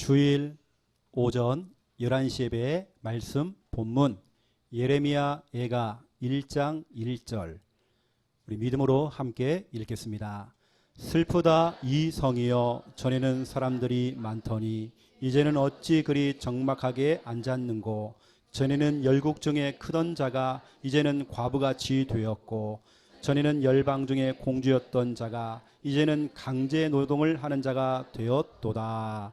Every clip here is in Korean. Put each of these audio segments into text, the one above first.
주일 오전 11시 예배의 말씀 본문 예레미야 애가 1장 1절 우리 믿음으로 함께 읽겠습니다. 슬프다 이 성이여 전에는 사람들이 많더니 이제는 어찌 그리 적막하게 앉았는고 전에는 열국 중에 크던 자가 이제는 과부같이 되었고 전에는 열방 중에 공주였던 자가 이제는 강제 노동을 하는 자가 되었도다.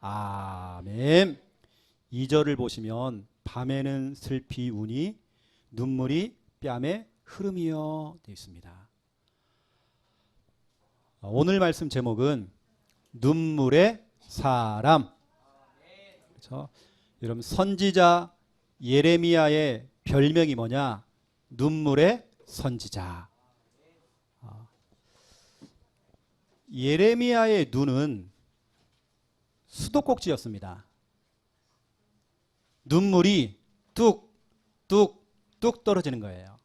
아멘. 2절을 보시면 밤에는 슬피 우니 눈물이 뺨에 흐름이여 되어 있습니다. 오늘 말씀 제목은 눈물의 사람. 그렇죠? 여러분 선지자 예레미야의 별명이 뭐냐? 눈물의 선지자. 예레미야의 눈은 수도꼭지였습니다. 눈물이 뚝뚝뚝 떨어지는 거예요.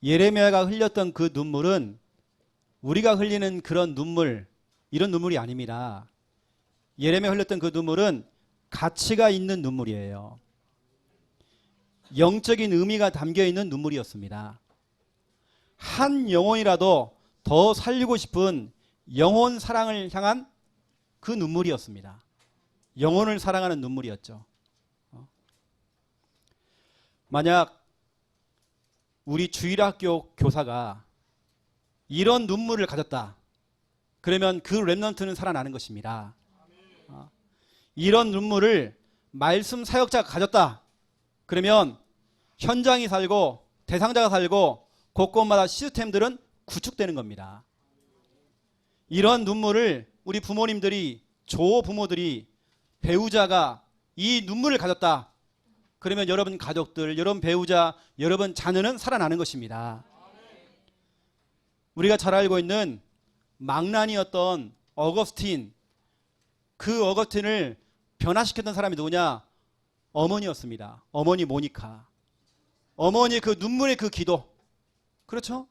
예레미야가 흘렸던 그 눈물은 우리가 흘리는 그런 눈물, 이런 눈물이 아닙니다. 예레미야가 흘렸던 그 눈물은 가치가 있는 눈물이에요. 영적인 의미가 담겨있는 눈물이었습니다. 한 영혼이라도 더 살리고 싶은 영혼 사랑을 향한 그 눈물이었습니다. 영혼을 사랑하는 눈물이었죠. 만약 우리 주일학교 교사가 이런 눈물을 가졌다. 그러면 그 렘넌트는 살아나는 것입니다. 이런 눈물을 말씀 사역자가 가졌다. 그러면 현장이 살고 대상자가 살고 곳곳마다 시스템들은 구축되는 겁니다. 이런 눈물을 우리 부모님들이, 조부모들이, 배우자가 이 눈물을 가졌다. 그러면 여러분 가족들, 여러분 배우자, 여러분 자녀는 살아나는 것입니다. 우리가 잘 알고 있는 망난이었던 어거스틴, 그 어거스틴을 변화시켰던 사람이 누구냐? 어머니였습니다. 어머니 모니카. 어머니 그 눈물의 그 기도. 그렇죠?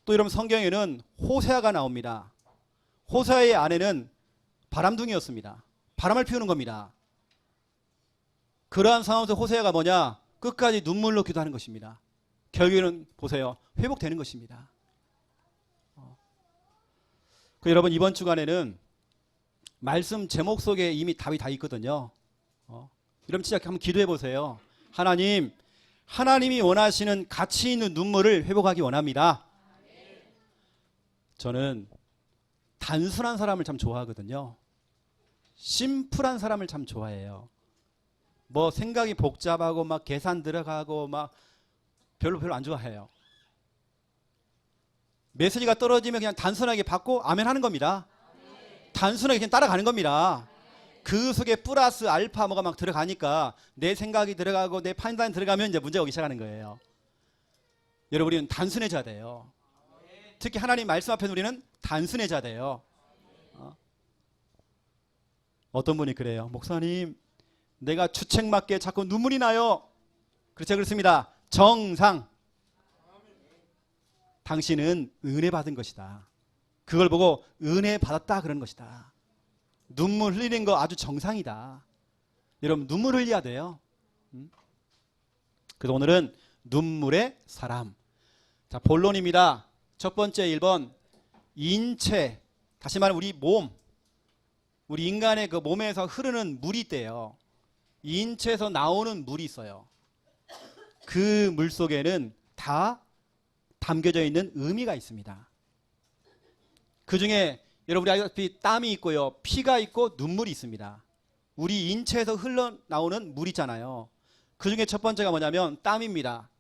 또 여러분 성경에는 호세아가 나옵니다. 호세아의 아내는 바람둥이였습니다. 바람을 피우는 겁니다. 그러한 상황에서 호세아가 뭐냐? 끝까지 눈물로 기도하는 것입니다. 결국에는 보세요. 회복되는 것입니다. 여러분 이번 주간에는 말씀 제목 속에 이미 답이 다 있거든요. 여러분 진짜 한번 기도해 보세요. 하나님이 원하시는 가치 있는 눈물을 회복하기 원합니다. 저는 단순한 사람을 참 좋아하거든요. 심플한 사람을 참 좋아해요. 뭐 생각이 복잡하고 막 계산 들어가고 막 별로 안 좋아해요. 메시지가 떨어지면 그냥 단순하게 받고 아멘 하는 겁니다. 단순하게 그냥 따라가는 겁니다. 그 속에 플러스 알파 뭐가 막 들어가니까 내 생각이 들어가고 내 판단이 들어가면 이제 문제가 오기 시작하는 거예요. 여러분 우리는 단순해져야 돼요. 특히 하나님 말씀 앞에 우리는 단순해져야 돼요. 어떤 분이 그래요. 목사님 내가 주책맞게 자꾸 눈물이 나요. 그렇죠? 그렇습니다. 정상. 당신은 은혜 받은 것이다. 그걸 보고 은혜 받았다 그러는 것이다. 눈물 흘리는 거 아주 정상이다. 여러분 눈물 흘려야 돼요. 그래서 오늘은 눈물의 사람. 자, 본론입니다. 첫 번째 1번 인체, 다시 말하면 우리 몸, 우리 인간의 그 몸에서 흐르는 물이 있대요. 인체에서 나오는 물이 있어요. 그 물 속에는 다 담겨져 있는 의미가 있습니다. 그 중에 여러분 우리 알다시피 땀이 있고요. 피가 있고 눈물이 있습니다. 우리 인체에서 흘러나오는 물 있잖아요. 그 중에 첫 번째가 뭐냐면 땀입니다.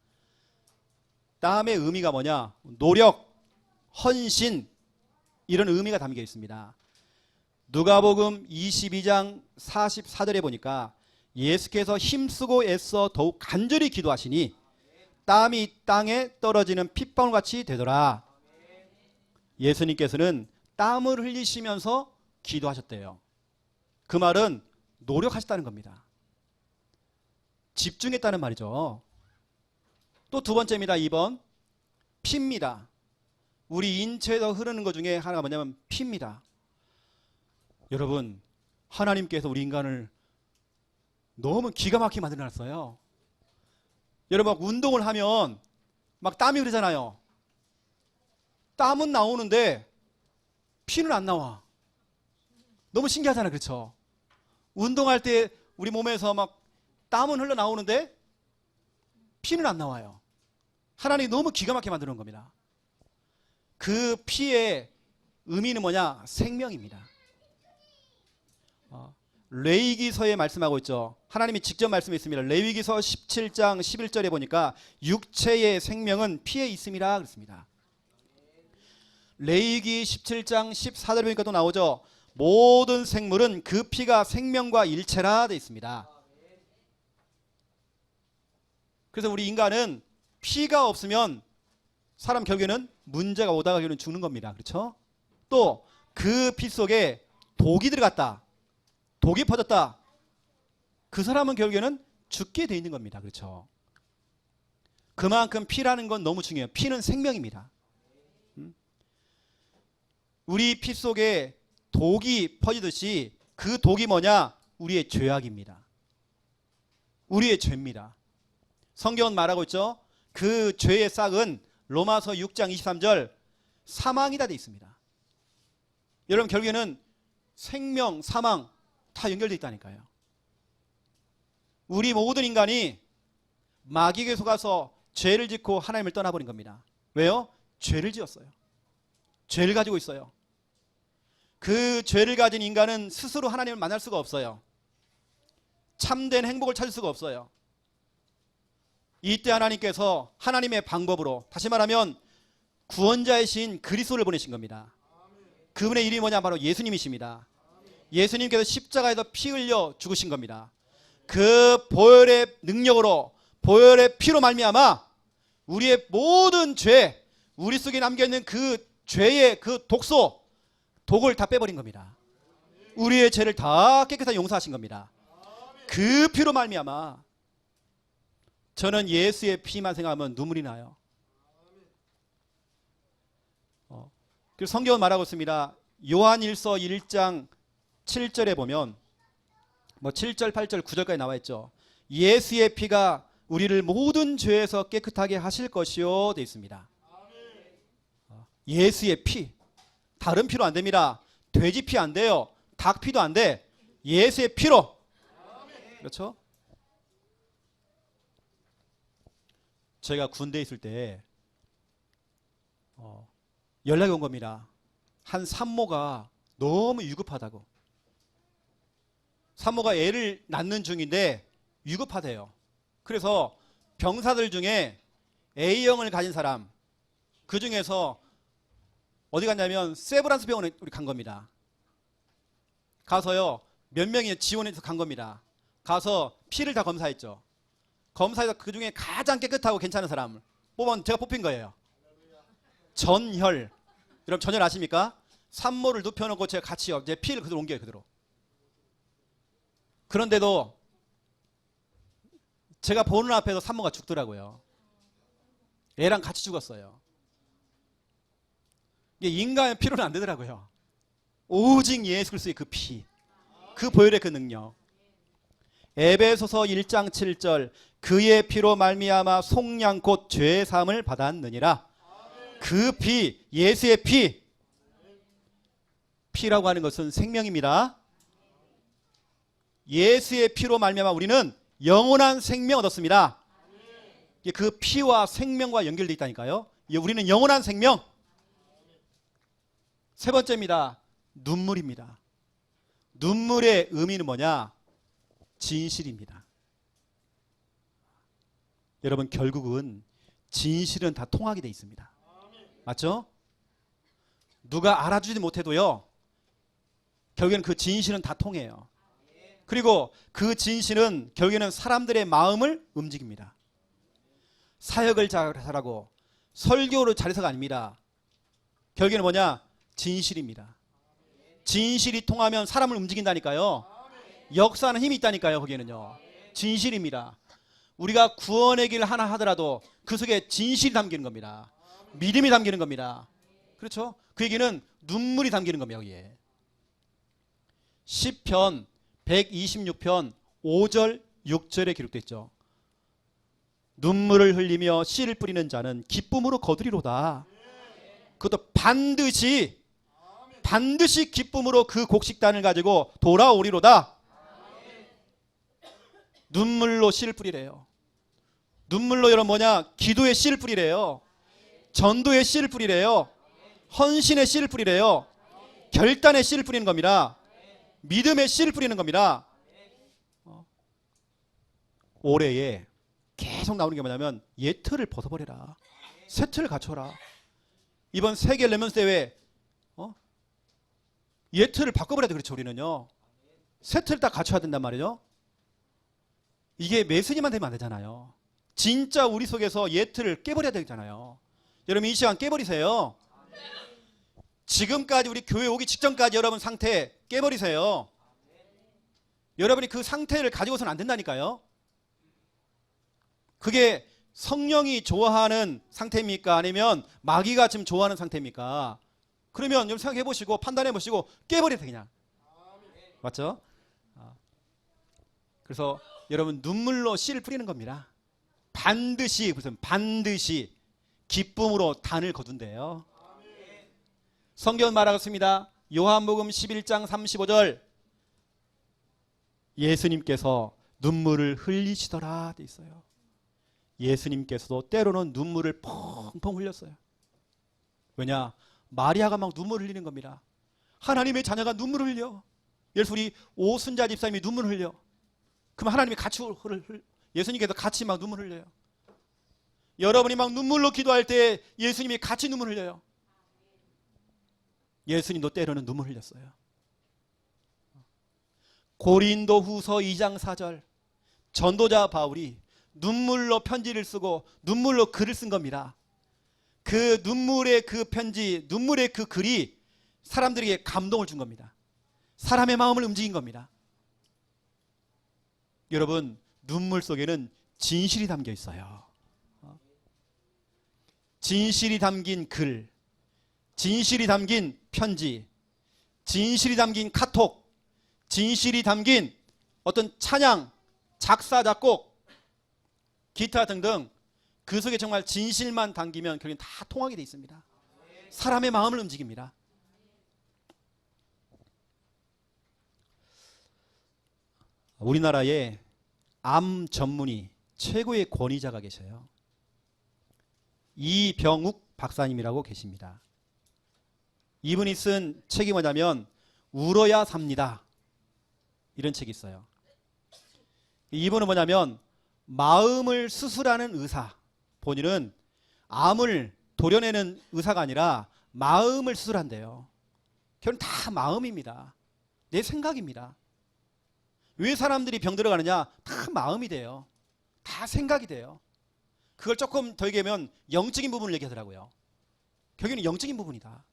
땀의 의미가 뭐냐? 노력, 헌신 이런 의미가 담겨 있습니다. 누가복음 22장 44절에 보니까 예수께서 힘쓰고 애써 더욱 간절히 기도하시니 땀이 땅에 떨어지는 핏방울같이 되더라. 예수님께서는 땀을 흘리시면서 기도하셨대요. 그 말은 노력하셨다는 겁니다. 집중했다는 말이죠. 또 두 번째입니다. 2번 피입니다. 우리 인체에서 흐르는 것 중에 하나가 뭐냐면 피입니다. 여러분, 하나님께서 우리 인간을 너무 기가 막히게 만들어놨어요. 여러분, 막 운동을 하면 막 땀이 흐르잖아요. 땀은 나오는데 피는 안 나와. 너무 신기하잖아요. 그렇죠? 운동할 때 우리 몸에서 막 땀은 흘러나오는데 피는 안 나와요. 하나님이 너무 기가 막히게 만드는 겁니다. 그 피의 의미는 뭐냐? 생명입니다. 레위기서에 말씀하고 있죠. 하나님이 직접 말씀했습니다. 레위기서 17장 11절에 보니까 육체의 생명은 피에 있음이라 그랬습니다. 레위기 17장 14절에 보니까 또 나오죠. 모든 생물은 그 피가 생명과 일체라 되어 있습니다. 그래서 우리 인간은 피가 없으면 사람 결국에는 문제가 오다가 결국은 죽는 겁니다. 그렇죠? 또 그 피 속에 독이 들어갔다. 독이 퍼졌다. 그 사람은 결국에는 죽게 돼 있는 겁니다. 그렇죠? 그만큼 피라는 건 너무 중요해요. 피는 생명입니다. 우리 피 속에 독이 퍼지듯이 그 독이 뭐냐? 우리의 죄악입니다. 우리의 죄입니다. 성경은 말하고 있죠. 그 죄의 싹은 로마서 6장 23절 사망이다 되어 있습니다. 여러분, 결국에는 생명, 사망 다 연결되어 있다니까요. 우리 모든 인간이 마귀에게 속아서 죄를 짓고 하나님을 떠나버린 겁니다. 왜요? 죄를 지었어요. 죄를 가지고 있어요. 그 죄를 가진 인간은 스스로 하나님을 만날 수가 없어요. 참된 행복을 찾을 수가 없어요. 이때 하나님께서 하나님의 방법으로, 다시 말하면 구원자이신 그리스도를 보내신 겁니다. 그분의 이름이 뭐냐? 바로 예수님이십니다. 예수님께서 십자가에서 피 흘려 죽으신 겁니다. 그 보혈의 능력으로, 보혈의 피로 말미암아 우리의 모든 죄, 우리 속에 남겨있는 그 죄의 그 독소, 독을 다 빼버린 겁니다. 우리의 죄를 다 깨끗하게 용서하신 겁니다. 그 피로 말미암아 저는 예수의 피만 생각하면 눈물이 나요. 그리고 성경은 말하고 있습니다. 요한일서 1장 7절에 보면 7절, 8절, 9절까지 나와 있죠. 예수의 피가 우리를 모든 죄에서 깨끗하게 하실 것이요 되어 있습니다. 예수의 피, 다른 피로 안 됩니다. 돼지 피 안 돼요. 닭 피도 안 돼. 예수의 피로. 그렇죠? 제가 군대에 있을 때 연락이 온 겁니다. 한 산모가 너무 위급하다고. 산모가 애를 낳는 중인데 위급하대요. 그래서 병사들 중에 A형을 가진 사람, 그 중에서 어디 갔냐면 세브란스 병원에 우리 간 겁니다. 가서요, 몇 명이 지원해서 간 겁니다. 가서 피를 다 검사했죠. 검사해서 그 중에 가장 깨끗하고 괜찮은 사람을 제가 뽑힌 거예요. 전혈. 여러분 전혈 아십니까? 산모를 눕혀놓고 제가 같이요. 이제 피를 그대로 옮겨요. 그대로. 그런데도 제가 보는 앞에서 산모가 죽더라고요. 애랑 같이 죽었어요. 이게 인간의 피로는 안 되더라고요. 오직 예수 그리스도의 그 피, 그 보혈의 그 능력. 에베소서 1장 7절 그의 피로 말미암아 속량 곧 죄의 사함을 받았느니라. 그 피, 예수의 피. 피라고 하는 것은 생명입니다. 예수의 피로 말미암아 우리는 영원한 생명 얻었습니다. 그 피와 생명과 연결되어 있다니까요. 우리는 영원한 생명. 세 번째입니다. 눈물입니다. 눈물의 의미는 뭐냐? 진실입니다. 여러분 결국은 진실은 다 통하게 돼 있습니다. 맞죠? 누가 알아주지 못해도요, 결국에는 그 진실은 다 통해요. 그리고 그 진실은 결국에는 사람들의 마음을 움직입니다. 사역을 잘하고 설교를 잘해서가 아닙니다. 결국에는 뭐냐? 진실입니다. 진실이 통하면 사람을 움직인다니까요. 역사하는 힘이 있다니까요. 거기에는요. 진실입니다. 우리가 구원의 길 하나 하더라도 그 속에 진실이 담기는 겁니다. 믿음이 담기는 겁니다. 그렇죠? 그 얘기는 눈물이 담기는 겁니다. 여기에. 시편 126편 5절 6절에 기록되어 있죠. 눈물을 흘리며 씨를 뿌리는 자는 기쁨으로 거두리로다. 그것도 반드시 기쁨으로 그 곡식단을 가지고 돌아오리로다. 눈물로 씨를 뿌리래요. 눈물로 여러분 뭐냐? 기도의 씨를 뿌리래요. 전도의 씨를 뿌리래요. 헌신의 씨를 뿌리래요. 결단의 씨를 뿌리는 겁니다. 믿음의 씨를 뿌리는 겁니다. 올해에 계속 나오는 게 뭐냐면 옛 틀을 벗어버려라. 새 틀을 갖춰라. 이번 세계 레몬스 대회 옛 틀을 바꿔버려야 돼. 그렇죠. 우리는요. 새 틀을 딱 갖춰야 된단 말이죠. 이게 매스님만 되면 안 되잖아요. 진짜 우리 속에서 옛 틀을 깨버려야 되잖아요. 여러분 이 시간 깨버리세요. 지금까지 우리 교회 오기 직전까지 여러분 상태 깨버리세요. 여러분이 그 상태를 가지고서는 안 된다니까요. 그게 성령이 좋아하는 상태입니까? 아니면 마귀가 지금 좋아하는 상태입니까? 그러면 좀 생각해 보시고 판단해 보시고 깨버리세요. 그냥. 맞죠? 그래서 여러분 눈물로 씨를 뿌리는 겁니다. 반드시 기쁨으로 단을 거둔대요. 성경 말하겠습니다. 요한복음 11장 35절 예수님께서 눈물을 흘리시더라 돼 있어요. 예수님께서도 때로는 눈물을 펑펑 흘렸어요. 왜냐? 마리아가 막 눈물을 흘리는 겁니다. 하나님의 자녀가 눈물을 흘려. 예를 들어서 우리 오순자 집사님이 눈물을 흘려. 그럼 하나님이 같이 예수님께서 같이 막 눈물을 흘려요. 여러분이 막 눈물로 기도할 때 예수님이 같이 눈물 흘려요. 예수님도 때로는 눈물 흘렸어요. 고린도 후서 2장 4절 전도자 바울이 눈물로 편지를 쓰고 눈물로 글을 쓴 겁니다. 그 눈물의 그 편지, 눈물의 그 글이 사람들에게 감동을 준 겁니다. 사람의 마음을 움직인 겁니다. 여러분 눈물 속에는 진실이 담겨 있어요. 진실이 담긴 글, 진실이 담긴 편지, 진실이 담긴 카톡, 진실이 담긴 어떤 찬양, 작사, 작곡, 기타 등등 그 속에 정말 진실만 담기면 결국엔 다 통하게 돼 있습니다. 사람의 마음을 움직입니다. 우리나라에 암 전문의 최고의 권위자가 계셔요. 이병욱 박사님이라고 계십니다. 이분이 쓴 책이 뭐냐면 울어야 삽니다. 이런 책이 있어요. 이분은 뭐냐면 마음을 수술하는 의사. 본인은 암을 도려내는 의사가 아니라 마음을 수술한대요. 결국 다 마음입니다. 내 생각입니다. 왜 사람들이 병들어가느냐? 다 마음이 돼요. 다 생각이 돼요. 그걸 조금 더 얘기하면 영적인 부분을 얘기하더라고요. 결국에는 영적인 부분이다.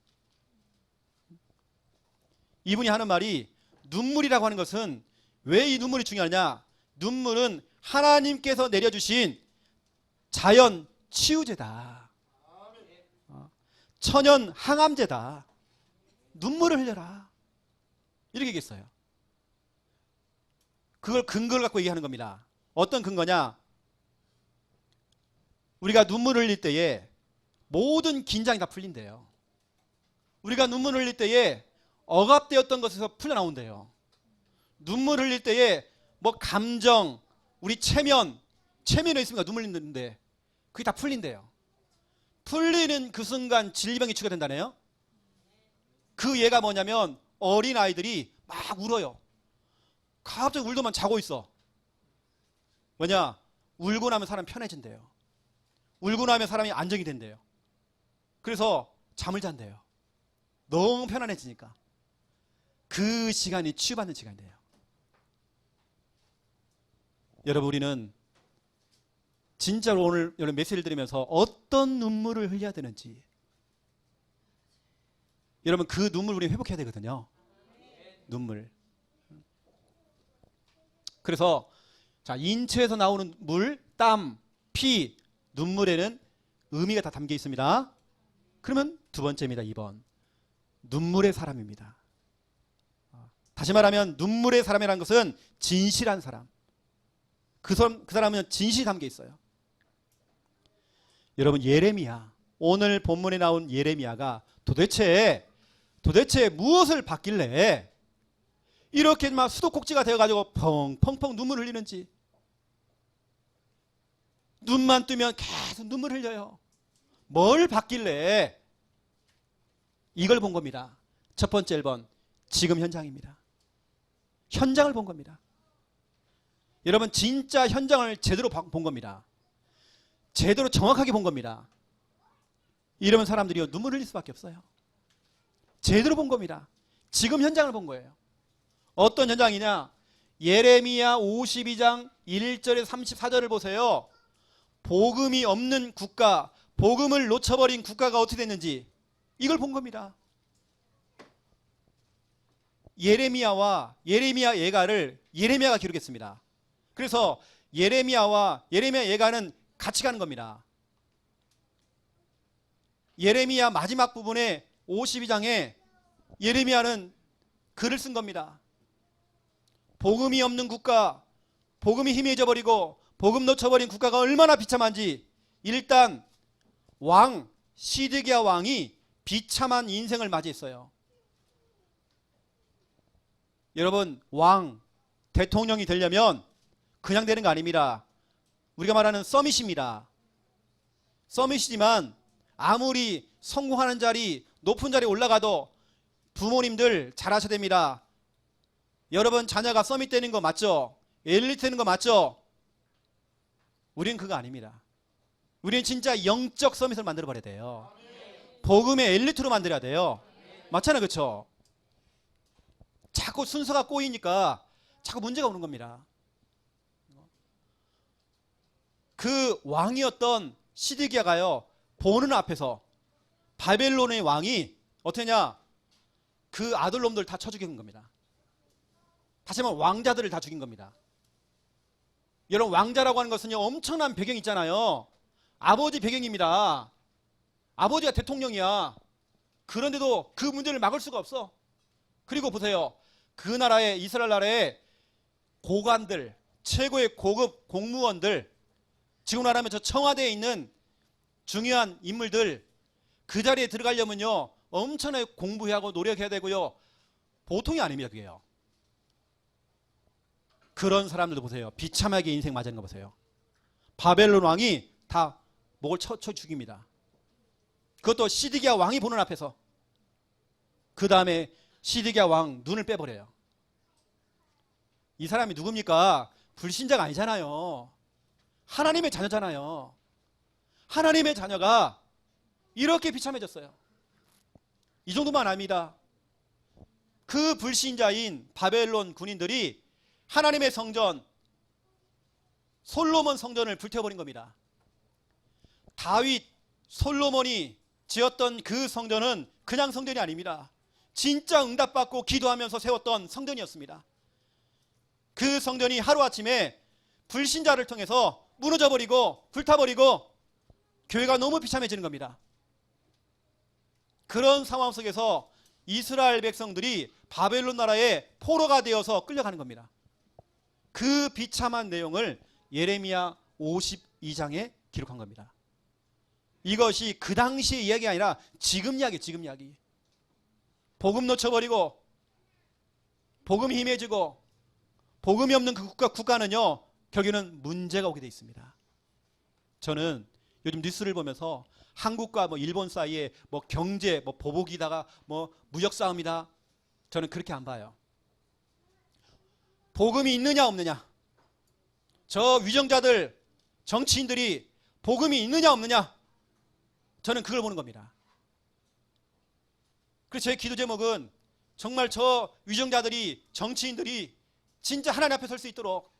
이분이 하는 말이 눈물이라고 하는 것은 왜 이 눈물이 중요하냐? 눈물은 하나님께서 내려주신 자연 치유제다. 천연 항암제다. 눈물을 흘려라. 이렇게 얘기했어요. 그걸 근거를 갖고 얘기하는 겁니다. 어떤 근거냐? 우리가 눈물을 흘릴 때에 모든 긴장이 다 풀린대요. 우리가 눈물을 흘릴 때에 억압되었던 것에서 풀려나온대요. 눈물 흘릴 때에 뭐 감정, 우리 체면에 있으니까 눈물 흘리는데 그게 다 풀린대요. 풀리는 그 순간 질병이 치유된다네요. 그 예가 뭐냐면 어린 아이들이 막 울어요. 갑자기 울더만 자고 있어. 뭐냐? 울고 나면 사람 편해진대요. 울고 나면 사람이 안정이 된대요. 그래서 잠을 잔대요. 너무 편안해지니까. 그 시간이 치유받는 시간이에요. 여러분 우리는 진짜로 오늘 여러분 메시지를 들으면서 어떤 눈물을 흘려야 되는지 여러분 그 눈물 우리 회복해야 되거든요. 눈물. 그래서 자 인체에서 나오는 물, 땀, 피, 눈물에는 의미가 다 담겨 있습니다. 그러면 두 번째입니다. 2번. 눈물의 사람입니다. 다시 말하면 눈물의 사람이라는 것은 진실한 사람. 그 사람은 진실이 담겨 있어요. 여러분, 예레미야, 오늘 본문에 나온 예레미야가 도대체 무엇을 받길래 이렇게 막 수도꼭지가 되어가지고 펑펑 눈물을 흘리는지. 눈만 뜨면 계속 눈물 흘려요. 뭘 받길래 이걸 본 겁니다. 첫 번째 1번, 지금 현장입니다. 현장을 본 겁니다. 여러분, 진짜 현장을 제대로 본 겁니다. 제대로 정확하게 본 겁니다. 이러면 사람들이 눈물 흘릴 수밖에 없어요. 제대로 본 겁니다. 지금 현장을 본 거예요. 어떤 현장이냐? 예레미야 52장 1절에서 34절을 보세요. 복음이 없는 국가, 복음을 놓쳐버린 국가가 어떻게 됐는지 이걸 본 겁니다. 예레미야 예가를 예레미야가 기록했습니다. 그래서 예레미야 예가는 같이 가는 겁니다. 예레미야 마지막 부분에 52장에 예레미야는 글을 쓴 겁니다. 복음이 없는 국가, 복음이 희미해져 버리고 복음 놓쳐버린 국가가 얼마나 비참한지 일단 시드기야 왕이 비참한 인생을 맞이했어요. 여러분, 대통령이 되려면 그냥 되는 거 아닙니다. 우리가 말하는 서밋입니다. 서밋이지만 아무리 성공하는 자리, 높은 자리에 올라가도 부모님들 잘하셔야 됩니다. 여러분, 자녀가 서밋 되는 거 맞죠? 엘리트 되는 거 맞죠? 우리는 그거 아닙니다. 우리는 진짜 영적 서밋을 만들어 버려야 돼요. 복음의 엘리트로 만들어야 돼요. 맞잖아요, 그렇죠? 자꾸 순서가 꼬이니까 자꾸 문제가 오는 겁니다. 그 왕이었던 시드기야가요, 보는 앞에서 바벨론의 왕이 어떠냐? 그 아들놈들 다 쳐 죽인 겁니다. 다시 말하면 왕자들을 다 죽인 겁니다. 여러분, 왕자라고 하는 것은요, 엄청난 배경이 있잖아요. 아버지 배경입니다. 아버지가 대통령이야. 그런데도 그 문제를 막을 수가 없어. 그리고 보세요. 그 나라의, 이스라엘 나라의 고관들, 최고의 고급 공무원들, 지금 말하면 저 청와대에 있는 중요한 인물들, 그 자리에 들어가려면요, 엄청나게 공부해야 하고 노력해야 되고요. 보통이 아닙니다, 그게요. 그런 사람들도 보세요. 비참하게 인생 맞은 거 보세요. 바벨론 왕이 다 목을 쳐 죽입니다. 그것도 시드기야 왕이 보는 앞에서. 그 다음에 시드기야 왕 눈을 빼버려요. 이 사람이 누굽니까? 불신자가 아니잖아요. 하나님의 자녀잖아요. 하나님의 자녀가 이렇게 비참해졌어요. 이 정도만 아닙니다. 그 불신자인 바벨론 군인들이 하나님의 성전, 솔로몬 성전을 불태워버린 겁니다. 다윗, 솔로몬이 지었던 그 성전은 그냥 성전이 아닙니다. 진짜 응답받고 기도하면서 세웠던 성전이었습니다. 그 성전이 하루아침에 불신자를 통해서 무너져버리고 불타버리고 교회가 너무 비참해지는 겁니다. 그런 상황 속에서 이스라엘 백성들이 바벨론 나라의 포로가 되어서 끌려가는 겁니다. 그 비참한 내용을 예레미야 52장에 기록한 겁니다. 이것이 그 당시의 이야기가 아니라 지금 이야기, 지금 이야기. 복음 놓쳐버리고 복음이 힘해지고 복음이 없는 그 국가는요, 결국에는 문제가 오게 돼 있습니다. 저는 요즘 뉴스를 보면서 한국과 일본 사이에 경제, 보복이다가 무역 싸움이다. 저는 그렇게 안 봐요. 복음이 있느냐 없느냐. 저 위정자들, 정치인들이 복음이 있느냐 없느냐. 저는 그걸 보는 겁니다. 그래서 제 기도 제목은 정말 저 위정자들이, 정치인들이 진짜 하나님 앞에 설 수 있도록,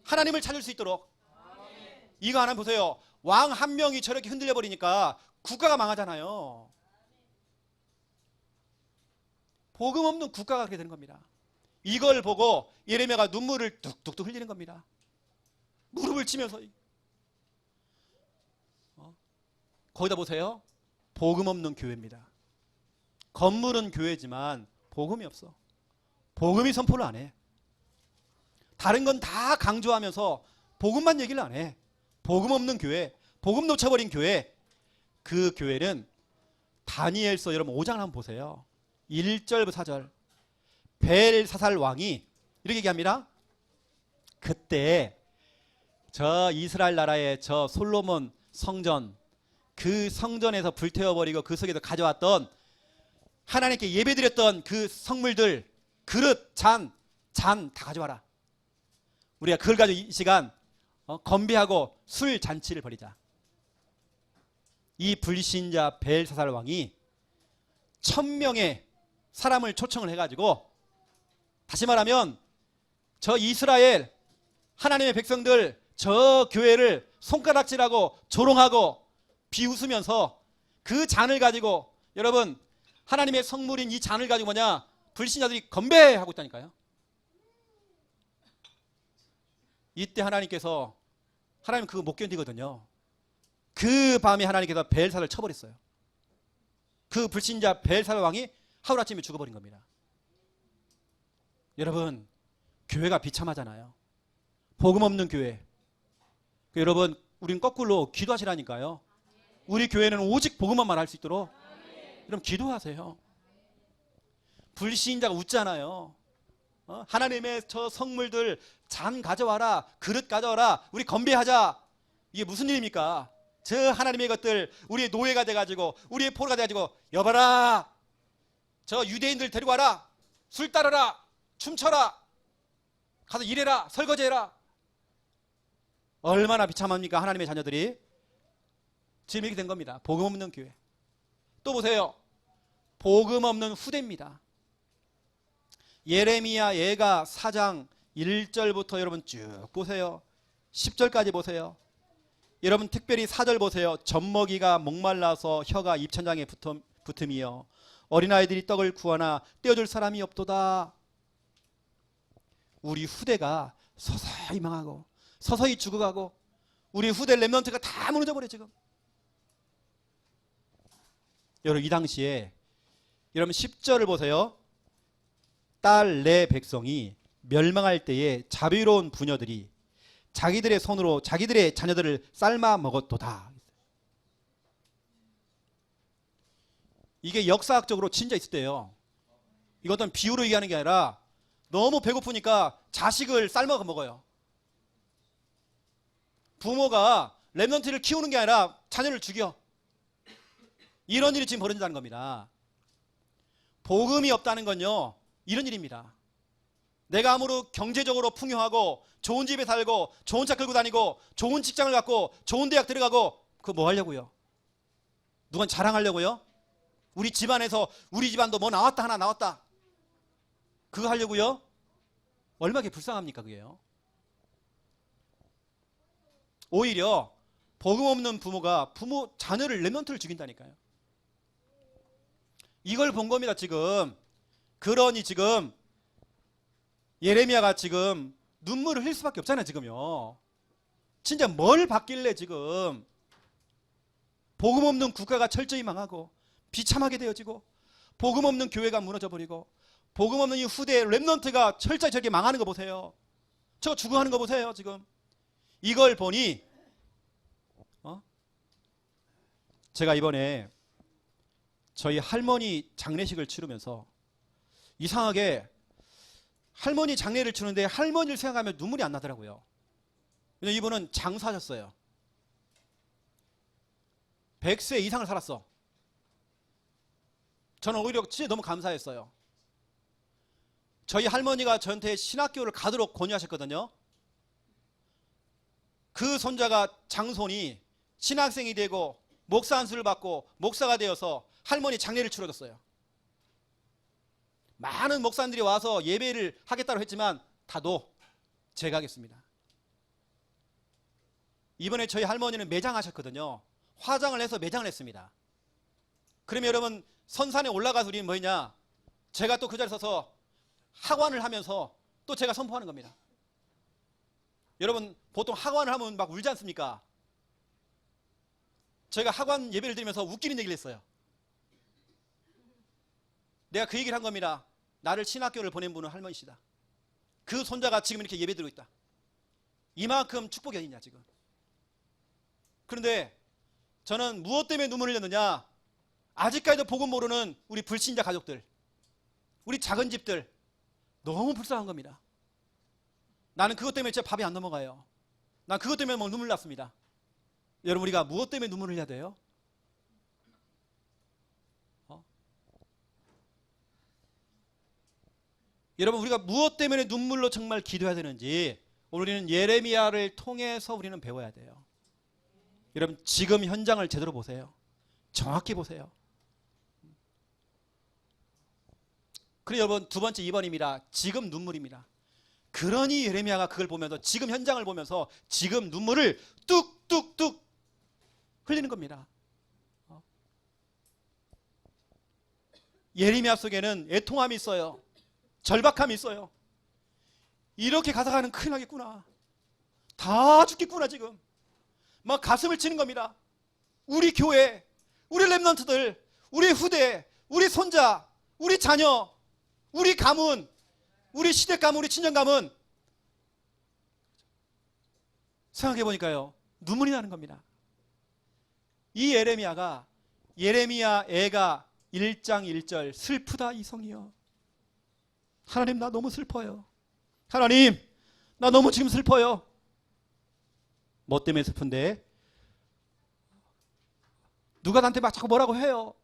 하나님을 찾을 수 있도록. 이거 하나 보세요. 왕 한 명이 저렇게 흔들려 버리니까 국가가 망하잖아요. 복음 없는 국가가 그렇게 되는 겁니다. 이걸 보고 예레미야가 눈물을 뚝뚝뚝 흘리는 겁니다. 무릎을 치면서. 거기다 보세요. 복음 없는 교회입니다. 건물은 교회지만 복음이 없어. 복음이 선포를 안 해. 다른 건 다 강조하면서 복음만 얘기를 안 해. 복음 없는 교회, 복음 놓쳐버린 교회, 그 교회는 다니엘서 여러분 5장 한번 보세요. 1절부터 4절. 벨사살 왕이 이렇게 얘기합니다. 그때 저 이스라엘 나라의 저 솔로몬 성전, 그 성전에서 불태워버리고 그 속에서 가져왔던 하나님께 예배드렸던 그 성물들, 그릇, 잔 다 가져와라. 우리가 그걸 가지고 이 시간 건배하고 술 잔치를 벌이자. 이 불신자 벨사살 왕이 1000명의 사람을 초청을 해가지고, 다시 말하면 저 이스라엘 하나님의 백성들 저 교회를 손가락질하고 조롱하고 비웃으면서 그 잔을 가지고, 여러분 하나님의 성물인 이 잔을 가지고 뭐냐, 불신자들이 건배하고 있다니까요. 이때 하나님께서, 하나님 그거 못 견디거든요. 그 밤에 하나님께서 벨사를 쳐버렸어요. 그 불신자 벨살 왕이 하루아침에 죽어버린 겁니다. 여러분, 교회가 비참하잖아요. 복음 없는 교회. 여러분, 우린 거꾸로 기도하시라니까요. 우리 교회는 오직 복음만 말할 수 있도록 여러분 기도하세요. 불신자가 웃잖아요. 하나님의 저 성물들 잔 가져와라, 그릇 가져와라, 우리 건배하자. 이게 무슨 일입니까? 저 하나님의 것들 우리의 노예가 돼가지고, 우리의 포로가 돼가지고, 여봐라, 저 유대인들 데리고 와라, 술 따르라, 춤춰라, 가서 일해라, 설거지해라. 얼마나 비참합니까? 하나님의 자녀들이 지금 이렇게 된 겁니다. 복음 없는 교회. 또 보세요. 복음 없는 후대입니다. 예레미야 예가 4장 1절부터 여러분 쭉 보세요. 10절까지 보세요. 여러분 특별히 4절 보세요. 젖먹이가 목말라서 혀가 입천장에 붙음이여 어린아이들이 떡을 구하나 떼어줄 사람이 없도다. 우리 후대가 서서히 망하고 서서히 죽어가고, 우리 후대 렘넌트가 다 무너져버려 지금. 여러분 이 당시에 여러분 10절을 보세요. 딸 내 백성이 멸망할 때에 자비로운 부녀들이 자기들의 손으로 자기들의 자녀들을 삶아 먹었도다. 이게 역사학적으로 진짜 있을 때예요. 이것은 비유로 얘기하는 게 아니라 너무 배고프니까 자식을 삶아 먹어요. 부모가 렘넌트를 키우는 게 아니라 자녀를 죽여. 이런 일이 지금 벌어진다는 겁니다. 복음이 없다는 건요, 이런 일입니다. 내가 아무리 경제적으로 풍요하고 좋은 집에 살고 좋은 차 끌고 다니고 좋은 직장을 갖고 좋은 대학 들어가고, 그거 뭐 하려고요? 누군 자랑하려고요? 우리 집안에서 우리 집안도 뭐 나왔다, 하나 나왔다, 그거 하려고요? 얼마나 불쌍합니까 그게요? 오히려 복음 없는 부모가 자녀를 렘넌트를 죽인다니까요. 이걸 본 겁니다 지금. 그러니 지금 예레미야가 지금 눈물을 흘릴 수밖에 없잖아요 지금요. 진짜 뭘 받길래 지금 복음 없는 국가가 철저히 망하고 비참하게 되어지고, 복음 없는 교회가 무너져버리고, 복음 없는 이 후대 렘넌트가 철저히 저렇게 망하는 거 보세요. 저거 죽어가는 거 보세요 지금. 이걸 보니 제가 이번에 저희 할머니 장례식을 치르면서 이상하게 할머니 장례를 치르는데 할머니를 생각하면 눈물이 안 나더라고요. 왜냐면 이분은 장수하셨어요. 100세 이상을 살았어. 저는 오히려 진짜 너무 감사했어요. 저희 할머니가 저한테 신학교를 가도록 권유하셨거든요. 그 손자가 장손이 신학생이 되고 목사 안수를 받고 목사가 되어서 할머니 장례를 치러줬어요. 많은 목사님들이 와서 예배를 하겠다고 했지만 다도 제가 하겠습니다. 이번에 저희 할머니는 매장하셨거든요. 화장을 해서 매장을 했습니다. 그러면 여러분 선산에 올라가서 우리는 뭐냐, 제가 또 그 자리에 서서 하관을 하면서 또 제가 선포하는 겁니다. 여러분 보통 하관을 하면 막 울지 않습니까? 저희가 학원 예배를 드리면서 웃기는 얘기를 했어요. 내가 그 얘기를 한 겁니다. 나를 신학교를 보낸 분은 할머니시다. 그 손자가 지금 이렇게 예배 드리고 있다. 이만큼 축복이 어딨냐 지금. 그런데 저는 무엇 때문에 눈물을 흘렸느냐, 아직까지도 복음 모르는 우리 불신자 가족들, 우리 작은 집들 너무 불쌍한 겁니다. 나는 그것 때문에 진짜 밥이 안 넘어가요. 난 그것 때문에 막 눈물 났습니다. 여러분, 우리가 무엇 때문에 눈물을 흘려야 돼요? 여러분, 우리가 무엇 때문에 눈물로 정말 기도해야 되는지 우리는 예레미야를 통해서 우리는 배워야 돼요. 여러분, 지금 현장을 제대로 보세요. 정확히 보세요. 그리고 여러분, 두 번째 2번입니다. 지금 눈물입니다. 그러니 예레미야가 그걸 보면서, 지금 현장을 보면서 지금 눈물을 뚝뚝뚝 흘리는 겁니다. 예레미야 속에는 애통함이 있어요. 절박함이 있어요. 이렇게 가다가는 큰일 나겠구나. 다 죽겠구나 지금. 막 가슴을 치는 겁니다. 우리 교회, 우리 렘넌트들, 우리 후대, 우리 손자, 우리 자녀, 우리 가문, 우리 시댁 가문, 우리 친정 가문. 생각해 보니까요, 눈물이 나는 겁니다. 이 예레미야가, 예레미야 애가 1장 1절 슬프다 이성이여. 하나님, 나 너무 슬퍼요. 하나님, 나 너무 지금 슬퍼요. 뭐 때문에 슬픈데? 누가 나한테 막 자꾸 뭐라고 해요.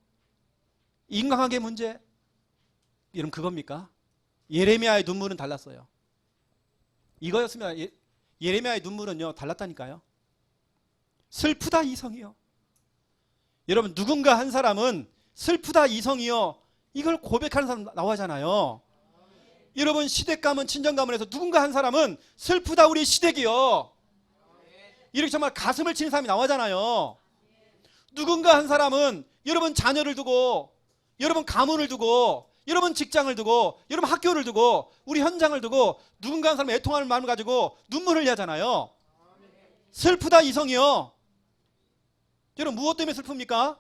인간관계 문제. 이런 그겁니까? 예레미야의 눈물은 달랐어요. 이거였습니다. 예레미야의 눈물은요 달랐다니까요. 슬프다 이성이요. 여러분, 누군가 한 사람은 슬프다 이성이요 이걸 고백하는 사람 나오잖아요. 여러분, 시댁 가문, 친정 가문에서 누군가 한 사람은 슬프다 우리 시댁이요 이렇게 정말 가슴을 치는 사람이 나오잖아요. 누군가 한 사람은 여러분 자녀를 두고, 여러분 가문을 두고, 여러분 직장을 두고, 여러분 학교를 두고, 우리 현장을 두고 누군가 한 사람의 애통하는 마음을 가지고 눈물을 흘리잖아요. 슬프다 이성이요. 여러분, 무엇 때문에 슬픕니까?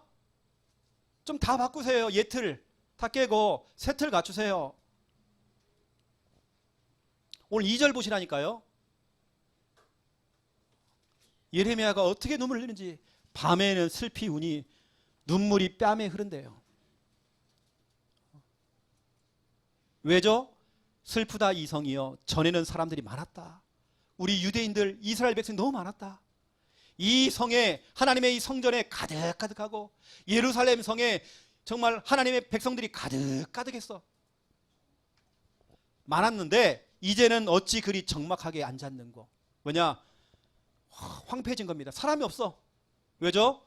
좀 다 바꾸세요. 예틀 다 깨고 새 틀 갖추세요. 오늘 2절 보시라니까요. 예레미야가 어떻게 눈물을 흘리는지. 밤에는 슬피 우니 눈물이 뺨에 흐른대요. 왜죠? 슬프다 이성이여. 전에는 사람들이 많았다. 우리 유대인들, 이스라엘 백성이 너무 많았다. 이 성에, 하나님의 이 성전에 가득가득하고 예루살렘 성에 정말 하나님의 백성들이 가득가득했어. 많았는데 이제는 어찌 그리 적막하게 앉았는고. 왜냐? 황폐해진 겁니다. 사람이 없어. 왜죠?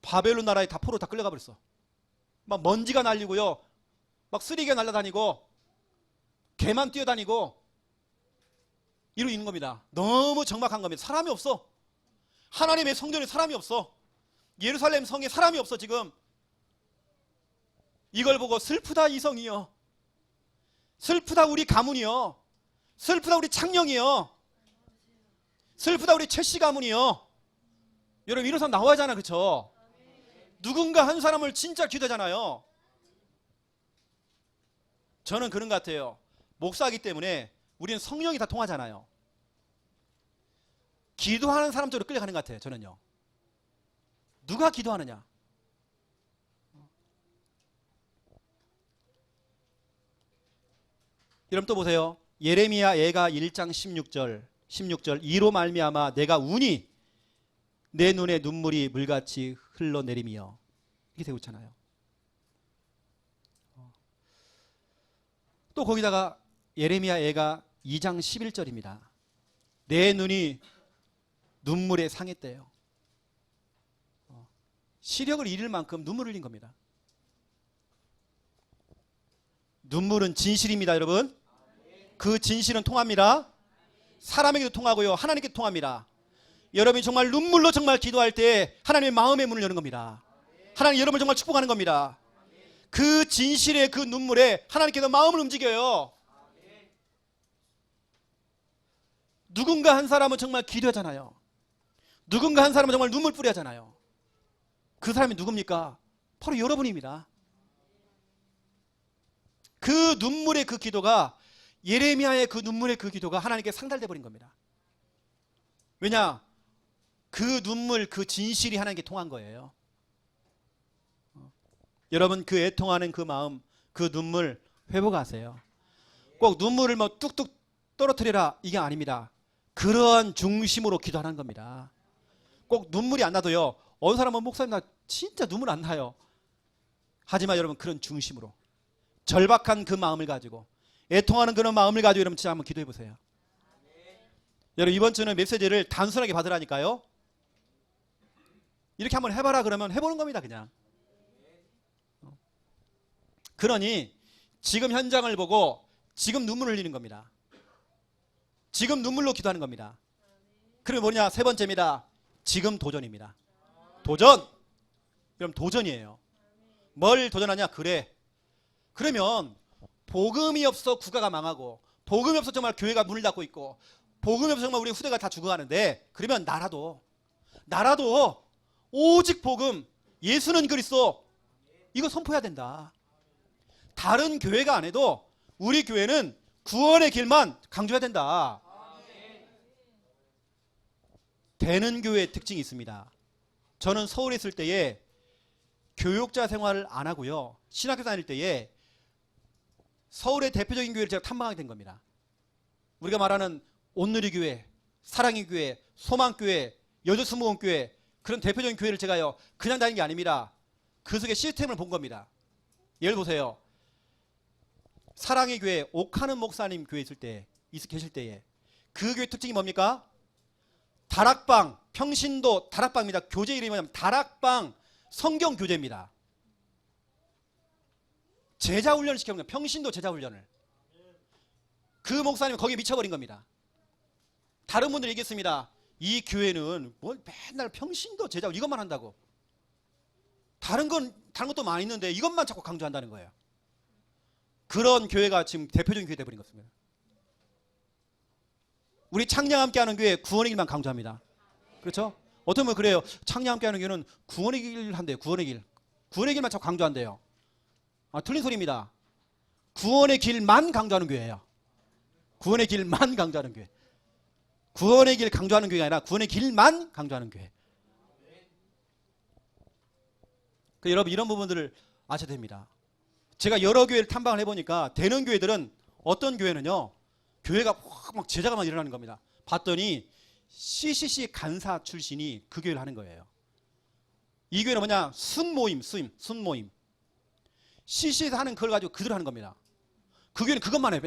바벨론 나라에 다 포로 다 끌려가 버렸어. 막 먼지가 날리고요, 막 쓰레기가 날아다니고 개만 뛰어다니고 이러고 있는 겁니다. 너무 적막한 겁니다. 사람이 없어. 하나님의 성전에 사람이 없어. 예루살렘 성에 사람이 없어 지금. 이걸 보고 슬프다 이성이여, 슬프다 우리 가문이여, 슬프다 우리 창녕이여, 슬프다 우리 최씨 가문이여. 여러분, 이런 사람 나와야잖아, 그렇죠? 누군가 한 사람을 진짜 기도하잖아요. 저는 그런 것 같아요. 목사이기 때문에 우리는 성령이 다 통하잖아요. 기도하는 사람 쪽으로 끌려가는 것 같아요. 저는요. 누가 기도하느냐. 여러분 또 보세요. 예레미야 애가 1장 16절 이로 말미암아 내가 우니 내 눈에 눈물이 물같이 흘러내림이여. 이렇게 되고 있잖아요. 또 거기다가 예레미야 애가 2장 11절입니다. 내 눈이 눈물에 상했대요. 시력을 잃을 만큼 눈물을 흘린 겁니다. 눈물은 진실입니다, 여러분. 그 진실은 통합니다. 사람에게도 통하고요, 하나님께도 통합니다. 여러분이 정말 눈물로 정말 기도할 때 하나님의 마음의 문을 여는 겁니다. 하나님 여러분을 정말 축복하는 겁니다. 그 진실의 그 눈물에 하나님께서 마음을 움직여요. 누군가 한 사람은 정말 기도하잖아요. 누군가 한 사람은 정말 눈물 뿌리하잖아요. 그 사람이 누굽니까? 바로 여러분입니다. 그 눈물의 그 기도가, 예레미야의 그 눈물의 그 기도가 하나님께 상달돼 버린 겁니다. 왜냐? 그 눈물, 그 진실이 하나님께 통한 거예요. 여러분, 그 애통하는 그 마음, 그 눈물 회복하세요. 꼭 눈물을 뭐 뚝뚝 떨어뜨리라, 이게 아닙니다. 그러한 중심으로 기도하는 겁니다. 꼭 눈물이 안 나도요, 어느 사람은 목사님 나 진짜 눈물 안 나요. 하지만 여러분, 그런 중심으로 절박한 그 마음을 가지고, 애통하는 그런 마음을 가지고 여러분 진짜 한번 기도해 보세요. 여러분, 이번 주는 메시지를 단순하게 받으라니까요. 이렇게 한번 해봐라 그러면 해보는 겁니다. 그냥. 그러니 지금 현장을 보고 지금 눈물을 흘리는 겁니다. 지금 눈물로 기도하는 겁니다. 그러면 뭐냐? 세 번째입니다. 지금 도전입니다. 도전! 여러분, 도전이에요. 뭘 도전하냐? 그래. 그러면 복음이 없어 국가가 망하고, 복음이 없어 정말 교회가 문을 닫고 있고, 복음이 없어 정말 우리 후대가 다 죽어가는데, 그러면 나라도 오직 복음, 예수는 그리스도, 이거 선포해야 된다. 다른 교회가 안 해도 우리 교회는 구원의 길만 강조해야 된다. 되는 교회의 특징이 있습니다. 저는 서울에 있을 때에 교육자 생활을 안 하고요, 신학교 다닐 때에 서울의 대표적인 교회를 제가 탐방하게 된 겁니다. 우리가 말하는 온누리 교회, 사랑의 교회, 소망교회, 여주수목원교회, 그런 대표적인 교회를 제가요 그냥 다닌 게 아닙니다. 그 속에 시스템을 본 겁니다. 예를 보세요. 사랑의 교회 옥하는 목사님 교회 있을 때, 계실 때에 그 교회 특징이 뭡니까? 다락방, 평신도 다락방입니다. 교재 이름이 뭐냐면 다락방 성경 교재입니다. 제자훈련을 시켜본 거예요. 평신도 제자훈련을. 그 목사님은 거기에 미쳐버린 겁니다. 다른 분들이 얘기했습니다. 이 교회는 뭘 맨날 평신도 제자훈련 이것만 한다고. 다른 것도 많이 있는데 이것만 자꾸 강조한다는 거예요. 그런 교회가 지금 대표적인 교회 되어버린 것입니다. 우리 창녕 함께하는 교회 구원의 길만 강조합니다. 그렇죠? 어떤 분은 그래요. 창녕 함께하는 교회는 구원의 길 한대요. 구원의 길. 구원의 길만 자꾸 강조한대요. 틀린 소리입니다. 구원의 길만 강조하는 교회예요. 구원의 길만 강조하는 교회. 구원의 길 강조하는 교회가 아니라 구원의 길만 강조하는 교회. 여러분, 이런 부분들을 아셔야 됩니다. 제가 여러 교회를 탐방을 해보니까 되는 교회들은, 어떤 교회는요, 교회가 막 제자가 막 일어나는 겁니다. 봤더니 CCC 간사 출신이 그 교회를 하는 거예요. 이 교회는 뭐냐? 순모임. CC에서 하는 그걸 가지고 그대로 하는 겁니다. 그 교회는 그것만 해요.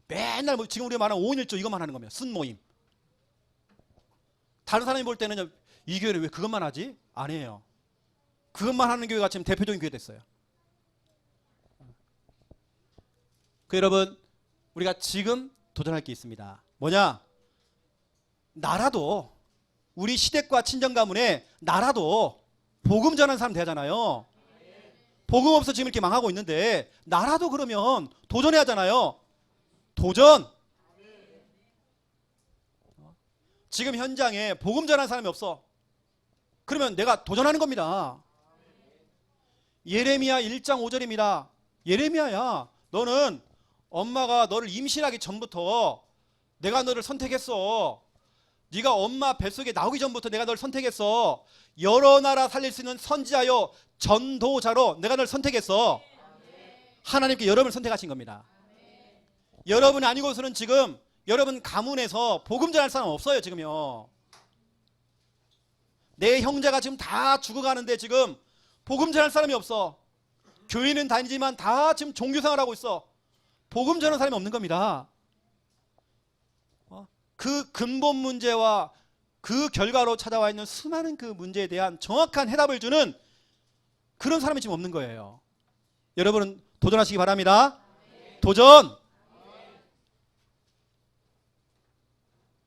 맨날 뭐 지금 우리가 말하는 5인일조 이것만 하는 겁니다. 순모임. 다른 사람이 볼 때는 이 교회는 왜 그것만 하지? 아니에요. 그것만 하는 교회가 지금 대표적인 교회 됐어요. 여러분, 우리가 지금 도전할 게 있습니다. 뭐냐? 나라도, 우리 시댁과 친정 가문에 나라도 복음 전하는 사람 되잖아요. 복음 없어 지금 이렇게 망하고 있는데, 나라도 그러면 도전해야 하잖아요. 도전. 지금 현장에 복음 전하는 사람이 없어. 그러면 내가 도전하는 겁니다. 예레미야 1장 5절입니다. 예레미야야, 너는 엄마가 너를 임신하기 전부터 내가 너를 선택했어. 네가 엄마 뱃속에 나오기 전부터 내가 너를 선택했어. 여러 나라 살릴 수 있는 선지자요 전도자로 내가 너를 선택했어. 하나님께 여러분을 선택하신 겁니다. 여러분이 아니고서는 지금 여러분 가문에서 복음 전할 사람 없어요. 지금요. 내 형제가 지금 다 죽어가는데 지금 복음 전할 사람이 없어. 교회는 다니지만 다 지금 종교생활하고 있어. 복음 전하는 사람이 없는 겁니다. 그 근본 문제와 그 결과로 찾아와 있는 수많은 그 문제에 대한 정확한 해답을 주는 그런 사람이 지금 없는 거예요. 여러분은 도전하시기 바랍니다. 도전!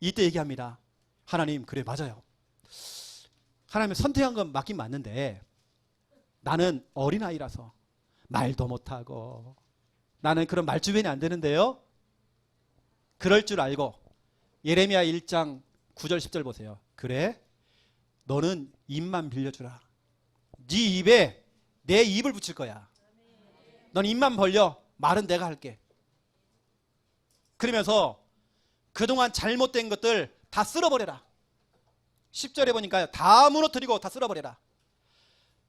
이때 얘기합니다. 하나님, 그래, 맞아요. 하나님 선택한 건 맞긴 맞는데 나는 어린아이라서 말도 못하고 나는 그런 말주변이 안 되는데요. 그럴 줄 알고 예레미야 1장 9절 10절 보세요. 그래, 너는 입만 빌려주라. 네 입에 내 입을 붙일 거야. 넌 입만 벌려. 말은 내가 할게. 그러면서 그동안 잘못된 것들 다 쓸어버려라. 10절에 보니까 다 무너뜨리고 다 쓸어버려라.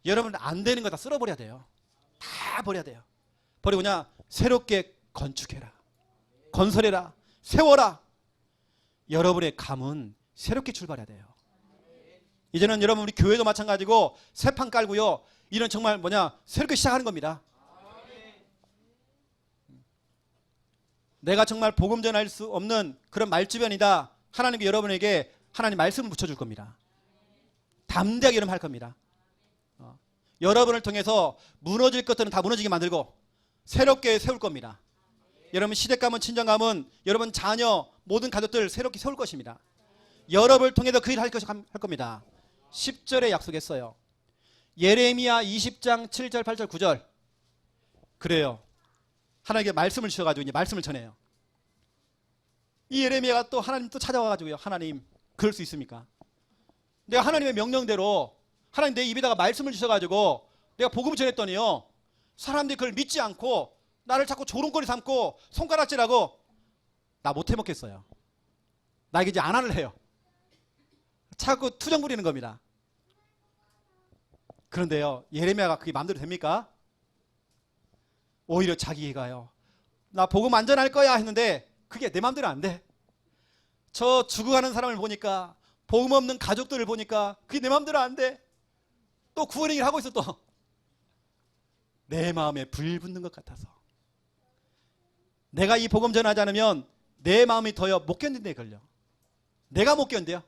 여러분 안 되는 거 다 쓸어버려야 돼요. 다 버려야 돼요. 버리고 그냥 새롭게 건축해라. 건설해라. 세워라. 여러분의 감은 새롭게 출발해야 돼요. 이제는 여러분 우리 교회도 마찬가지고 새 판 깔고요. 이런 정말 새롭게 시작하는 겁니다. 내가 정말 복음 전할 수 없는 그런 말주변이다. 하나님께 여러분에게 하나님 말씀을 붙여줄 겁니다. 담대하게 여러분 할 겁니다. 여러분을 통해서 무너질 것들은 다 무너지게 만들고 새롭게 세울 겁니다. 여러분 시댁감은 친정감은 여러분 자녀 모든 가족들 새롭게 세울 것입니다. 여러분을 통해서 그 일을 할 겁니다. 10절에 약속했어요. 예레미야 20장 7절 8절 9절 그래요. 하나님께 말씀을 주셔가지고 이제 말씀을 전해요. 이 예레미야가 또 하나님 또 찾아와가지고요. 하나님 그럴 수 있습니까? 내가 하나님의 명령대로 하나님 내 입에다가 말씀을 주셔가지고 내가 복음을 전했더니요. 사람들이 그걸 믿지 않고 나를 자꾸 조롱거리 삼고 손가락질하고 나 못 해먹겠어요. 나에게 이제 안안을 해요. 자꾸 투정 부리는 겁니다. 그런데요. 예레미야가 그게 마음대로 됩니까? 오히려 자기가요. 나 복음 안 전할 거야 했는데 그게 내 마음대로 안 돼. 저 죽어가는 사람을 보니까 복음 없는 가족들을 보니까 그게 내 마음대로 안 돼. 또 구원의 일을 하고 있어 또. 내 마음에 불 붙는 것 같아서. 내가 이 복음 전하지 않으면 내 마음이 더요 못 견딘데 걸려. 내가 못 견뎌요.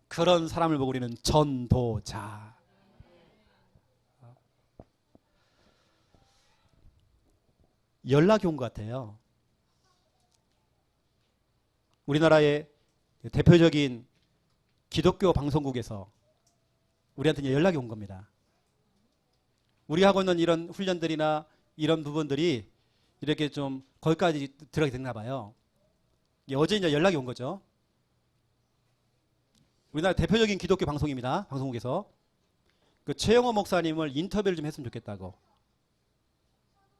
그런 사람을 보고 우리는 전도자. 연락이 온 것 같아요. 우리나라의 대표적인 기독교 방송국에서 우리한테 연락이 온 겁니다. 우리 하고 있는 이런 훈련들이나 이런 부분들이 이렇게 좀 거기까지 들어가게 됐나 봐요. 어제 이제 연락이 온 거죠. 우리나라 대표적인 기독교 방송입니다. 방송국에서 그 최영호 목사님을 인터뷰를 좀 했으면 좋겠다고.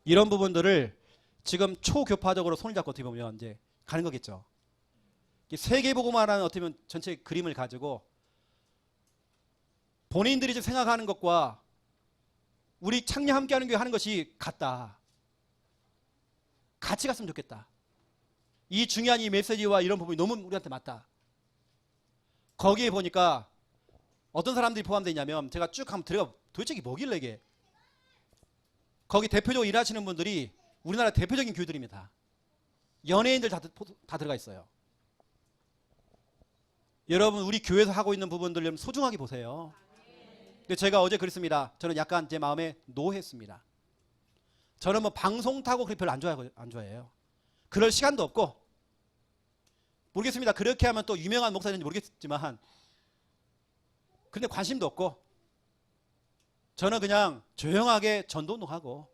이런 부분들을 지금 초교파적으로 손을 잡고 어떻게 보면 이제 가는 거겠죠. 세계복음화라는 어떻게 보면 전체 그림을 가지고 본인들이 지금 생각하는 것과 우리 창녕 함께하는 교회 하는 것이 같다. 같이 갔으면 좋겠다. 이 중요한 이 메시지와 이런 부분이 너무 우리한테 맞다. 거기에 보니까 어떤 사람들이 포함되어 있냐면 제가 쭉 한번 들어가 도대체 이게 뭐길래 이게. 거기 대표적으로 일하시는 분들이 우리나라 대표적인 교회들입니다. 연예인들 다 들어가 있어요. 여러분 우리 교회에서 하고 있는 부분들 좀 소중하게 보세요. 근데 제가 어제 그랬습니다. 저는 약간 제 마음에 노했습니다. 저는 뭐 방송 타고 그렇게 별로 안 좋아해요. 그럴 시간도 없고 모르겠습니다. 그렇게 하면 또 유명한 목사인지 모르겠지만 근데 관심도 없고 저는 그냥 조용하게 전도운동하고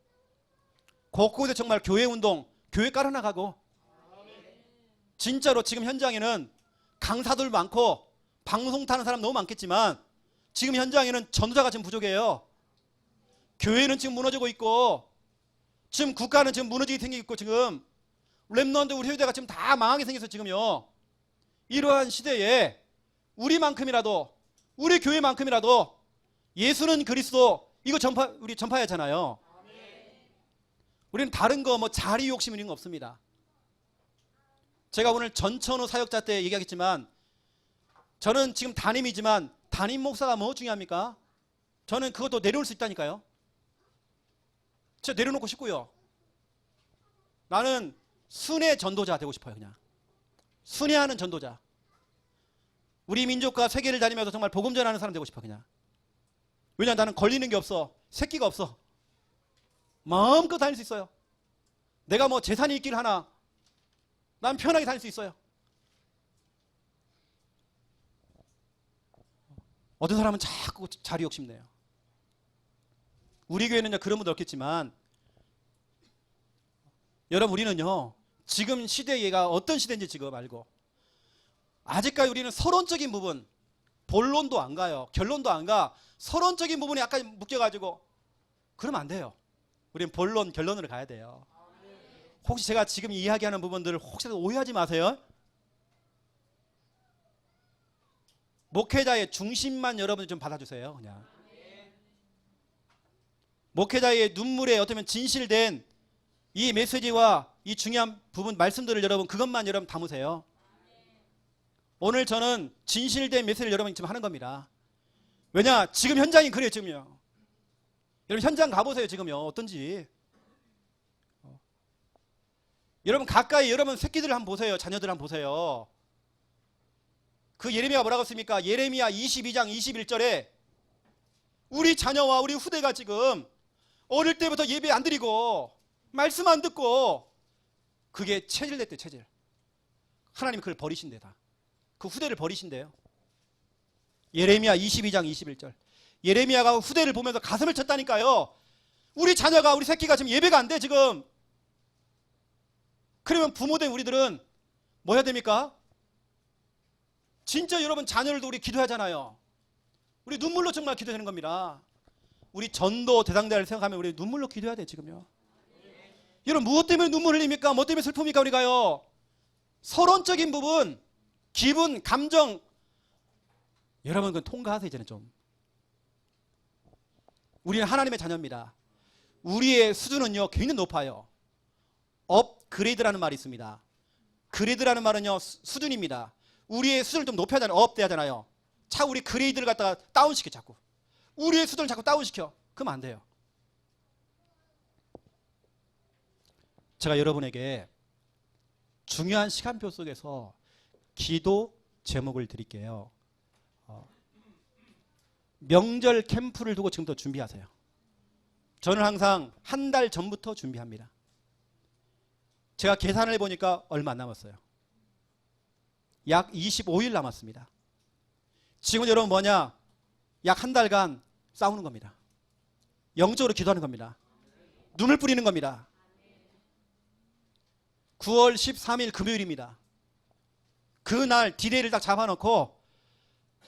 곳곳에 정말 교회운동 교회 깔아나가고 진짜로 지금 현장에는 강사들 많고 방송 타는 사람 너무 많겠지만 지금 현장에는 전도자가 지금 부족해요. 교회는 지금 무너지고 있고 지금 국가는 지금 무너지게 생기고 있고 지금 렘넌트 우리 회대가 지금 다 망하게 생겨서 지금요. 이러한 시대에 우리만큼이라도 우리 교회만큼이라도 예수는 그리스도 이거 우리 전파해야 하잖아요. 우리는 다른 거 뭐 자리 욕심 이런 거 없습니다. 제가 오늘 전천후 사역자 때 얘기하겠지만 저는 지금 담임이지만 담임 목사가 뭐 중요합니까? 저는 그것도 내려올 수 있다니까요. 제가 내려놓고 싶고요. 나는 순회 전도자 되고 싶어요. 그냥 순회하는 전도자. 우리 민족과 세계를 다니면서 정말 복음 전하는 사람 되고 싶어 그냥. 왜냐 나는 걸리는 게 없어. 새끼가 없어. 마음껏 다닐 수 있어요. 내가 뭐 재산이 있길 하나 난 편하게 다닐 수 있어요. 어떤 사람은 자꾸 자리 욕심내요. 우리 교회는 그런 분도 없겠지만 여러분 우리는요 지금 시대가 어떤 시대인지 지금 알고 아직까지 우리는 서론적인 부분 본론도 안 가요. 결론도 안 가. 서론적인 부분에 약간 묶여가지고 그러면 안 돼요. 우리는 본론, 결론으로 가야 돼요. 혹시 제가 지금 이야기하는 부분들을 혹시라도 오해하지 마세요. 목회자의 중심만 여러분들 좀 받아주세요. 그냥 목회자의 눈물에 어쩌면 진실된 이 메시지와 이 중요한 부분 말씀들을 여러분 그것만 여러분 담으세요. 오늘 저는 진실된 메시지를 여러분 지금 하는 겁니다. 왜냐 지금 현장이 그래요. 지금요. 여러분 현장 가보세요. 지금요 어떤지. 여러분 가까이 여러분 새끼들 한번 보세요. 자녀들 한번 보세요. 그 예레미야가 뭐라고 했습니까? 예레미야 22장 21절에 우리 자녀와 우리 후대가 지금 어릴 때부터 예배 안 드리고 말씀 안 듣고 그게 체질됐대. 체질. 하나님이 그걸 버리신대. 다 그 후대를 버리신대요. 예레미야 22장 21절. 예레미야가 후대를 보면서 가슴을 쳤다니까요. 우리 자녀가 우리 새끼가 지금 예배가 안 돼 지금. 그러면 부모된 우리들은 뭐 해야 됩니까? 진짜 여러분 자녀들도 우리 기도하잖아요. 우리 눈물로 정말 기도하는 겁니다. 우리 전도 대상자를 생각하면 우리 눈물로 기도해야 돼 지금요. 여러분 무엇 때문에 눈물 흘립니까? 뭐 때문에 슬픕니까 우리가요? 서론적인 부분, 기분, 감정 여러분 그건 통과하세요 이제는 좀. 우리는 하나님의 자녀입니다. 우리의 수준은요 굉장히 높아요. 업그레이드라는 말이 있습니다. 그레이드라는 말은요 수준입니다. 우리의 수준을 좀 높여야 하잖아요. 업돼야 하잖아요. 자꾸 우리 그레이드를 갖다가 다운시켜 자꾸. 우리의 수준을 자꾸 다운시켜. 그러면 안 돼요. 제가 여러분에게 중요한 시간표 속에서 기도 제목을 드릴게요. 명절 캠프를 두고 지금부터 준비하세요. 저는 항상 한 달 전부터 준비합니다. 제가 계산을 해보니까 얼마 안 남았어요. 약 25일 남았습니다. 지금 여러분 뭐냐? 약 한 달간 싸우는 겁니다. 영적으로 기도하는 겁니다. 눈을 뿌리는 겁니다. 9월 13일 금요일입니다. 그날 디데이를 딱 잡아놓고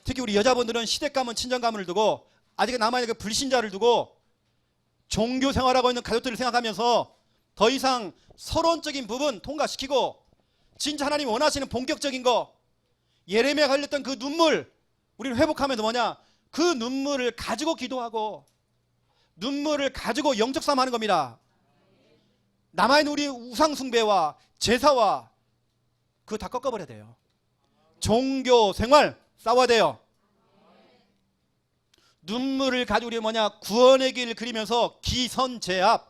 특히 우리 여자분들은 시댁 가문 친정 가문을 두고 아직 남아있는 그 불신자를 두고 종교 생활하고 있는 가족들을 생각하면서 더 이상 서론적인 부분 통과시키고 진짜 하나님이 원하시는 본격적인 거 예레미야가 흘렸던 그 눈물 우리를 회복하면서 뭐냐 그 눈물을 가지고 기도하고 눈물을 가지고 영적 싸움하는 겁니다. 남아있는 우리 우상 숭배와 제사와 그거 다 꺾어버려야 돼요. 종교 생활 싸워야 돼요. 눈물을 가지고 우리 뭐냐 구원의 길을 그리면서 기선제압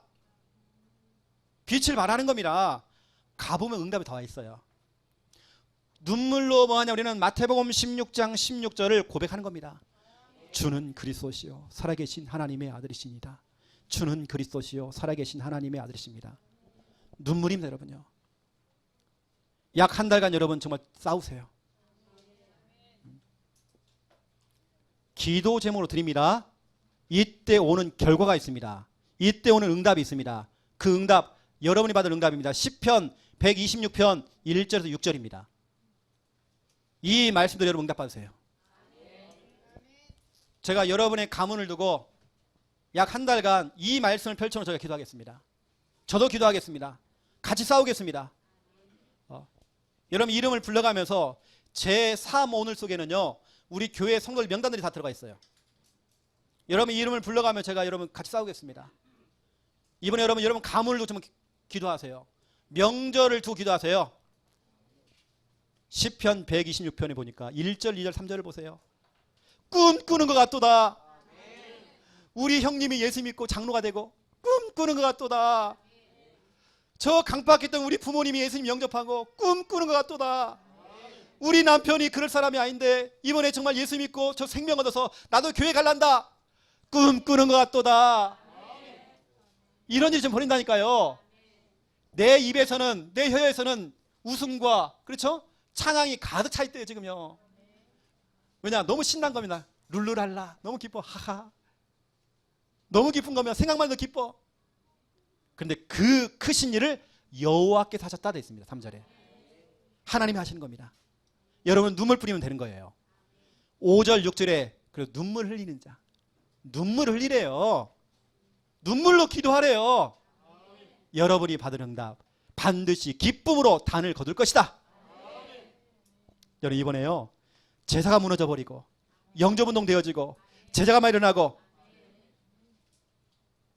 빛을 발하는 겁니다. 가보면 응답이 더 와 있어요. 눈물로 뭐하냐 우리는 마태복음 16장 16절을 고백하는 겁니다. 주는 그리스도시요 살아계신 하나님의 아들이십니다. 주는 그리스도시요 살아계신 하나님의 아들이십니다. 눈물입니다 여러분요. 약 한 달간 여러분 정말 싸우세요. 기도 제목으로 드립니다. 이때 오는 결과가 있습니다. 이때 오는 응답이 있습니다. 그 응답 여러분이 받을 응답입니다. 시편 126편 1절에서 6절입니다. 이 말씀도 여러분 응답 받으세요. 제가 여러분의 가문을 두고 약 한 달간 이 말씀을 펼쳐놓고 저희가 기도하겠습니다. 저도 기도하겠습니다. 같이 싸우겠습니다. 여러분 이름을 불러가면서 제3 오늘 속에는요 우리 교회 성도들 명단들이 다 들어가 있어요. 여러분 이름을 불러가며 제가 여러분 같이 싸우겠습니다. 이번에 여러분 가문을 두고 좀 기도하세요. 명절을 두고 기도하세요. 시편 126편에 보니까 1절, 2절, 3절을 보세요. 꿈꾸는 것 같도다. 우리 형님이 예수 믿고 장로가 되고 꿈꾸는 것 같도다. 저 강박했던 우리 부모님이 예수님 영접하고 꿈꾸는 것 같도다. 우리 남편이 그럴 사람이 아닌데 이번에 정말 예수 믿고 저 생명 얻어서 나도 교회 갈란다. 꿈꾸는 것 같도다. 이런 일이 좀 벌인다니까요. 내 입에서는 내 혀에서는 웃음과 그렇죠? 찬양이 가득 차 있대요 지금요. 왜냐 너무 신난 겁니다. 룰루랄라 너무 기뻐 하하. 너무 기쁜 거면 생각만 해도 기뻐. 그런데 그 크신 일을 여호와께서 하셨다 되어 있습니다. 3절에 하나님이 하시는 겁니다. 여러분 눈물 뿌리면 되는 거예요. 5절 6절에 그리고 눈물 흘리는 자. 눈물 흘리래요. 눈물로 기도하래요. 여러분이 받은 응답 반드시 기쁨으로 단을 거둘 것이다. 여러분 이번에요. 제사가 무너져 버리고 영접운동 되어지고 제자가 막 일어나고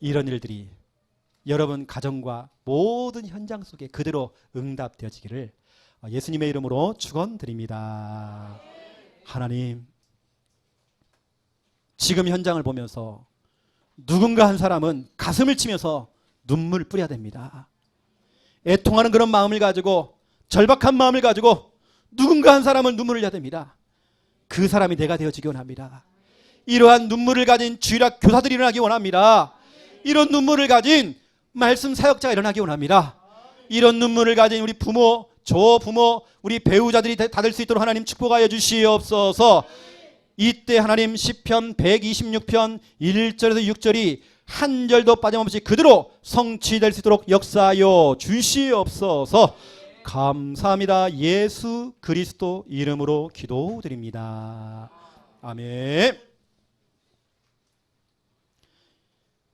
이런 일들이 여러분 가정과 모든 현장 속에 그대로 응답되어지기를 예수님의 이름으로 축원드립니다. 하나님, 지금 현장을 보면서 누군가 한 사람은 가슴을 치면서 눈물을 뿌려야 됩니다. 애통하는 그런 마음을 가지고 절박한 마음을 가지고 누군가 한 사람은 눈물을 흘려야 됩니다. 그 사람이 내가 되어지기 원합니다. 이러한 눈물을 가진 주일학 교사들이 일어나기 원합니다. 이런 눈물을 가진 말씀 사역자가 일어나기 원합니다. 이런 눈물을 가진 우리 부모, 조부모, 우리 배우자들이 다 될 수 있도록 하나님 축복하여 주시옵소서. 이때 하나님 시편 126편 1절에서 6절이 한 절도 빠짐없이 그대로 성취될 수 있도록 역사하여 주시옵소서. 감사합니다. 예수 그리스도 이름으로 기도드립니다. 아멘.